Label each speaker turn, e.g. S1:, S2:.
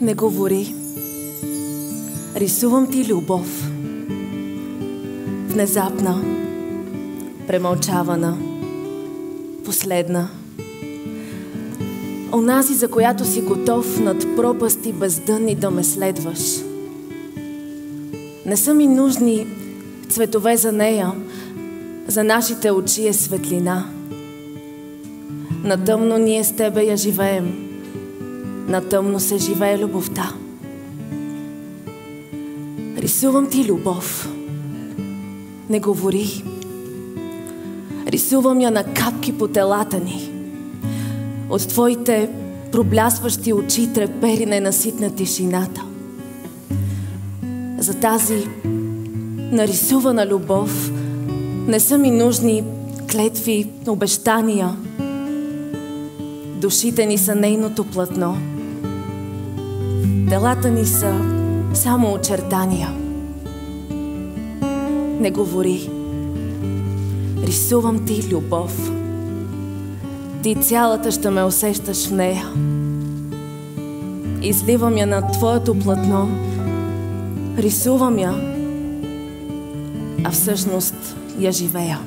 S1: Не говори. Рисувам ти любов. Внезапна, премълчавана, последна. Онази, за която си готов над пропасти бездънни да ме следваш. Не са ми нужни цветове за нея, за нашите очи е светлина. На тъмно ние с тебе я живеем, на тъмно се живее любовта. Рисувам ти любов. Не говори. Рисувам я на капки по телата ни. От твоите проблясващи очи трепери ненаситна тишината. За тази нарисувана любов не са ми нужни клетви, обещания. Душите ни са нейното платно. Телата ни са само очертания. Не говори. Рисувам ти любов. Ти цялата ще ме усещаш в нея. Изливам я на твоето платно. Рисувам я, а всъщност я живея.